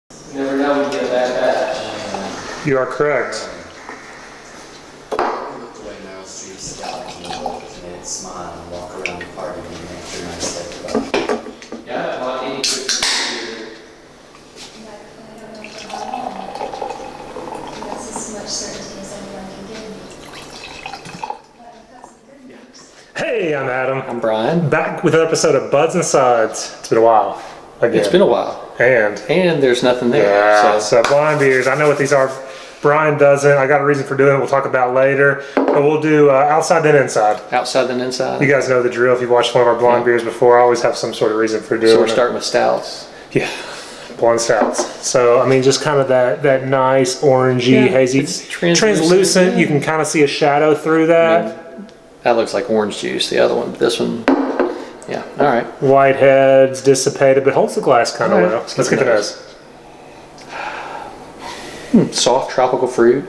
You never know when you get a bad batch. You are correct. Look away now, see you stop and smile and walk around the party and make sure nice stuff about it. Yeah, I haven't bought any good beer. That's as much certainty as anyone can give me. But I've got some good news. Hey, I'm Adam. I'm Bryan. Back with an episode of Buds and Sides. It's been a while. Again. It's been a while. And there's nothing there. yeah, so blind beers. I know what these are. Bryan doesn't. I got a reason for doing it. We'll talk about later. But we'll do outside then inside. Outside than inside. You guys know the drill. If you've watched one of our blind beers before, I always have some sort of reason for doing it. So we're starting with stouts. Yeah, blonde stouts. So, I mean, just kind of that nice orangey, hazy. It's translucent. You can kind of see a shadow through that. That looks like orange juice. The other one, this one, yeah. All right. White heads, dissipated, but holds the glass kind of well. Let's get the nose. Soft tropical fruit.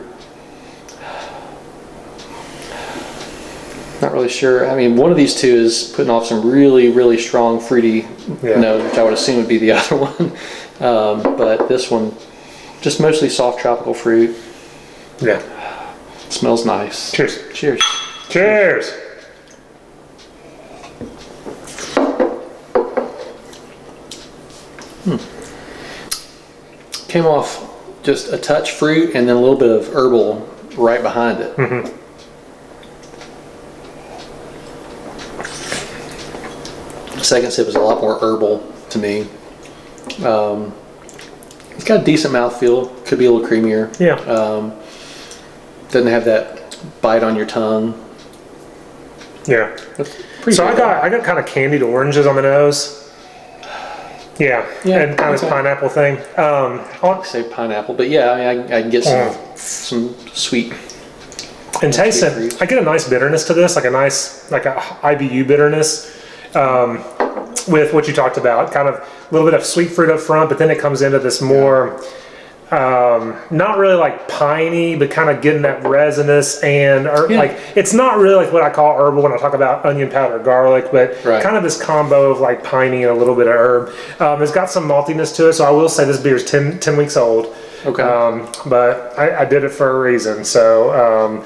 Not really sure. I mean, one of these two is putting off some really, really strong fruity note, which I would assume would be the other one. But this one, just mostly soft tropical fruit. Yeah. Smells nice. Cheers. Cheers. Cheers. Came off just a touch fruit and then a little bit of herbal right behind it. Second sip is a lot more herbal to me. It's got a decent mouthfeel. Could be a little creamier. Yeah. Doesn't have that bite on your tongue. Yeah. Pretty So good. I got kind of candied oranges on the nose. Yeah. And kind of this pineapple thing. I'd say pineapple, but yeah, I mean, I can get some sweet. And taste it. fruit. I get a nice bitterness to this, like a IBU bitterness. With what you talked about, kind of a little bit of sweet fruit up front, but then it comes into this more, not really like piney, but kind of getting that resinous and like it's not really like what I call herbal when I talk about onion powder, garlic, but kind of this combo of like piney and a little bit of herb. It's got some maltiness to it, so I will say this beer is 10 weeks old. Okay. But I did it for a reason. So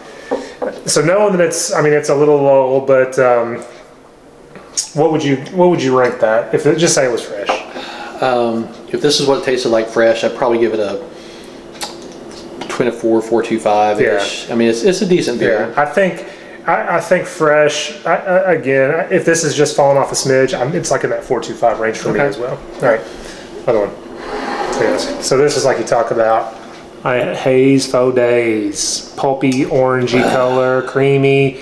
knowing that it's a little low, but what would you rank that? If just say it was fresh. If this is what it tasted like fresh, I'd probably give it a between a 4.25 ish. I mean, it's a decent beer. Yeah, I think fresh. Again, if this is just falling off a smidge, it's like in that 4.25 range for me as well. All right, other one. Yes. So this is like you talk about. Haze faux days, pulpy, orangey color, creamy.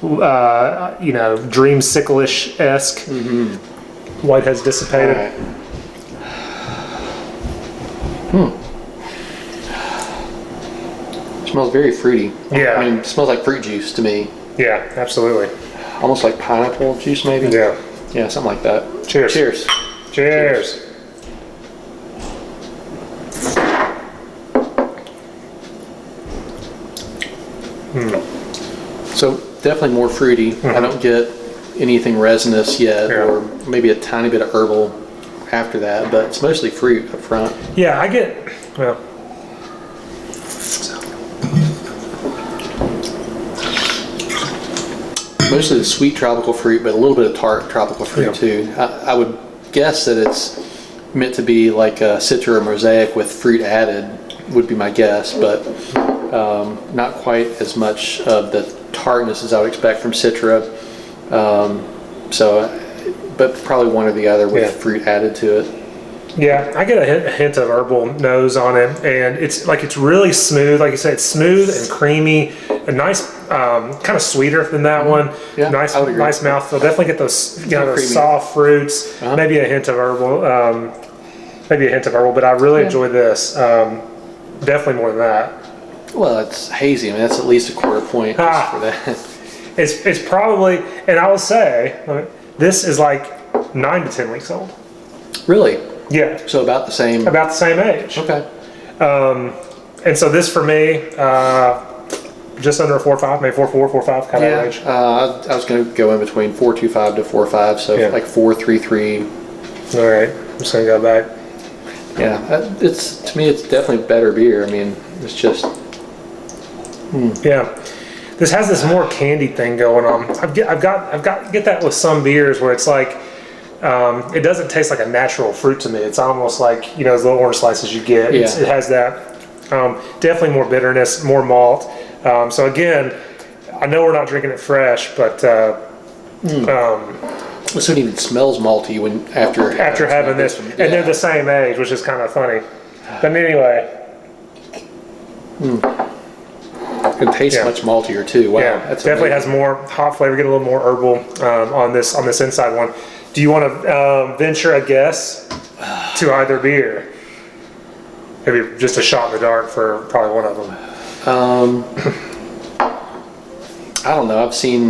Dreamsicle-ish-esque. White has dissipated. Right. Smells very fruity. Yeah. I mean, it smells like fruit juice to me. Yeah, absolutely. Almost like pineapple juice, maybe. Yeah. Yeah, something like that. Cheers. Cheers. Cheers. So definitely more fruity. I don't get anything resinous yet, or maybe a tiny bit of herbal after that, but it's mostly fruit up front. Yeah, I get, well. Mostly the sweet tropical fruit, but a little bit of tart tropical fruit too. I would guess that it's meant to be like a Citra or Mosaic with fruit added, would be my guess, but not quite as much of the tartness as I would expect from Citra. But probably one or the other with fruit added to it. Yeah, I get a hint of herbal nose on it, and it's really smooth. Like you said, it's smooth and creamy, a nice, kind of sweeter than that one. Yeah, nice mouthfeel. Definitely get those, those soft fruits. Maybe a hint of herbal. But I really enjoy this. Definitely more than that. Well, it's hazy. I mean, that's at least a quarter point just for that. It's probably, and I will say, this is like 9 to 10 weeks old. Really? Yeah. So about the same. About the same age. Okay. And so this for me, just under a 4.5, maybe 4.4, 4.5 kind of range. I was going to go in between 4.25 to 4.5, so like 4.33. All right, I'm just gonna go back. Yeah, to me, it's definitely better beer. I mean, it's just. Yeah, this has this more candy thing going on. I've get that with some beers where it's like it doesn't taste like a natural fruit to me. It's almost like those little orange slices you get. Yeah. It has that definitely more bitterness, more malt. So again, I know we're not drinking it fresh, but This one even smells malty after having this, and they're the same age, which is kind of funny. But anyway, it tastes much maltier too. Wow, yeah, that's definitely amazing. has more hop flavor. Get a little more herbal on this inside one. Do you want to venture a guess to either beer? Maybe just a shot in the dark for probably one of them. I don't know. I've seen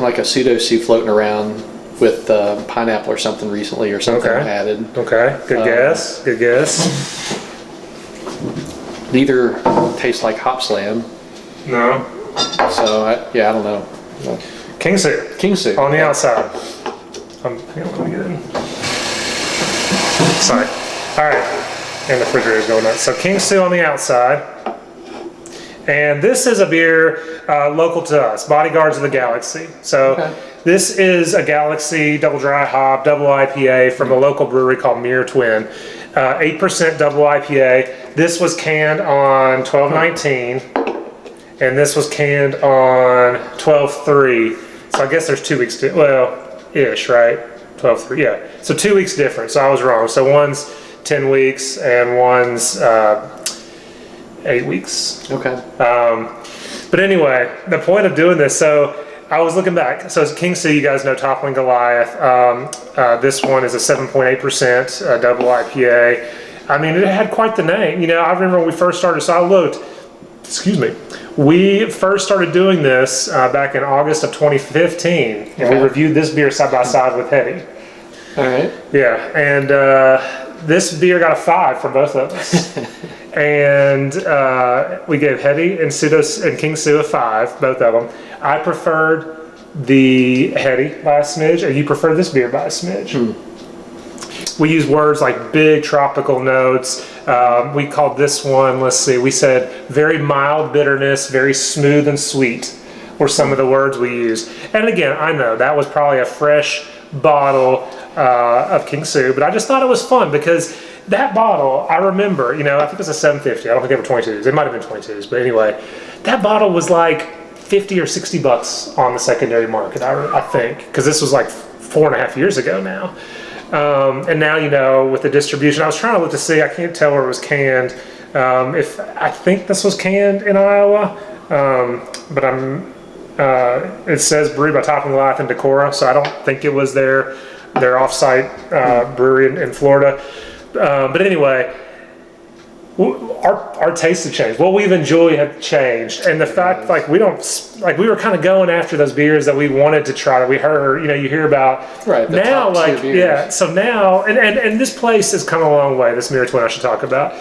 like a pseudo-C floating around with pineapple or something recently, or something added. Okay, good guess. Good guess. Neither tastes like Hop Slam, No. so I don't know. King Sue on the outside. Hang on, let me get in. Sorry. All right, and the refrigerator's going nuts. So King Sue on the outside. And this is a beer local to us, Bodyguards of the Galaxy. So this is a Galaxy double dry hop, double IPA from a local brewery called Mirror Twin. 8% double IPA. This was canned on 12/19, and this was canned on 12/3. So I guess there's 2 weeks, ish, right? 12/3, yeah. So 2 weeks different, so I was wrong. So one's 10 weeks and one's 8 weeks. Okay. But anyway, the point of doing this, so I was looking back. So it's King Sue, you guys know Toppling Goliath. This one is a 7.8% double IPA. I mean, it had quite the name. I remember when we first started, so I looked, we first started doing this back in August of 2015, and we reviewed this beer side by side with Hetty. All right. Yeah, and this beer got a 5 from both of us. And we gave Hetty and King Sue a 5, both of them. I preferred the Hetty by a smidge, and you preferred this beer by a smidge. We used words like big tropical notes. We called this one, we said very mild bitterness, very smooth and sweet were some of the words we used. And again, I know that was probably a fresh bottle of King Sue, but I just thought it was fun because that bottle, I remember, I think it was a 750. I don't think they were 22s. It might have been 22s, but anyway, that bottle was like $50 or $60 on the secondary market, I think, because this was like 4.5 years ago now. And now, with the distribution, I was trying to look to see, I can't tell where it was canned. I think this was canned in Iowa, but it says brewed by Toppling Goliath in Decorah, so I don't think it was their off-site brewery in Florida. But anyway, our tastes have changed. What we've enjoyed have changed, and the fact we were kind of going after those beers that we wanted to try that we heard. You hear about right the now, top tier beers. yeah. So now, and this place has come a long way. This Mirror Twin I should talk about.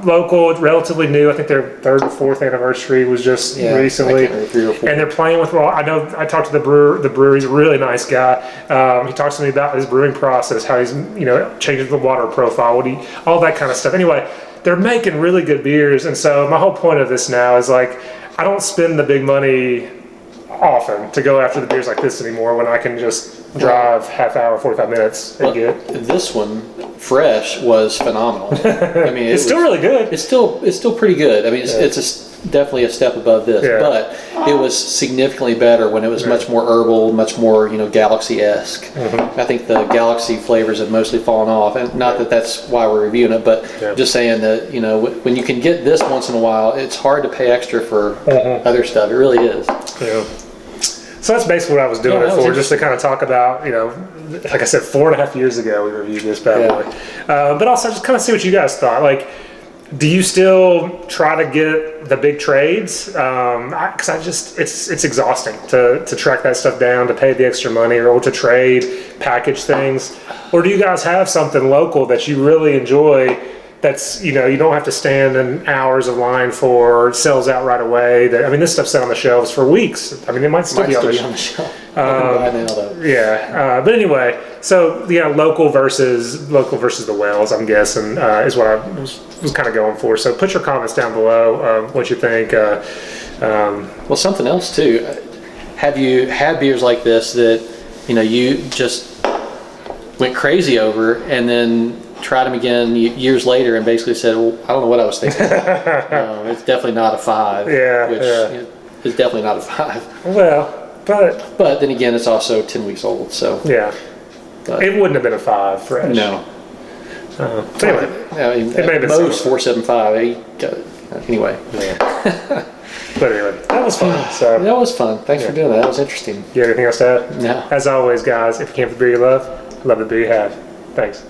Local, relatively new. I think their 3rd or 4th anniversary was just recently, I can't remember, 3 or 4. and they're playing with. Well, I know I talked to the brewery's a really nice guy. He talks to me about his brewing process, how he's changing the water profile, all that kind of stuff. Anyway. They're making really good beers, and so my whole point of this now is I don't spend the big money often to go after the beers like this anymore when I can just drive half hour, 45 minutes and get. This one, fresh, was phenomenal. I mean, it's still really good. It's still pretty good. I mean, it's definitely a step above this, but it was significantly better when it was much more herbal, much more Galaxy-esque. I think the Galaxy flavors have mostly fallen off, and not that that's why we're reviewing it, but just saying that when you can get this once in a while, it's hard to pay extra for other stuff. It really is. Yeah. So that's basically what I was doing it for, just to kind of talk about, like I said, 4.5 years ago we reviewed this bad boy. But also just kind of see what you guys thought. Do you still try to get the big trades? Because it's exhausting to track that stuff down, to pay the extra money, or to trade, package things. Or do you guys have something local that you really enjoy that's, you don't have to stand in hours of line for, sells out right away? This stuff sat on the shelves for weeks. It might still be on the shelf. By now, though. Yeah, but anyway, so yeah, local versus the Wells, I'm guessing, is what I was kind of going for. So put your comments down below, what you think. Well, something else too. Have you had beers like this that you just went crazy over, and then tried them again years later, and basically said, well, "I don't know what I was thinking." It's definitely not a 5. Yeah, which is definitely not a 5. Well, But then again, it's also 10 weeks old, so yeah, but, it wouldn't have been a 5 fresh. no. Anyway, I mean, it may have at been most 4.75. Anyway, yeah. But anyway, that was fun. So that was fun. Thanks for doing that. That was interesting. you have anything else to add? No. As always, guys, if you can't the beer you love the beer you have. Thanks.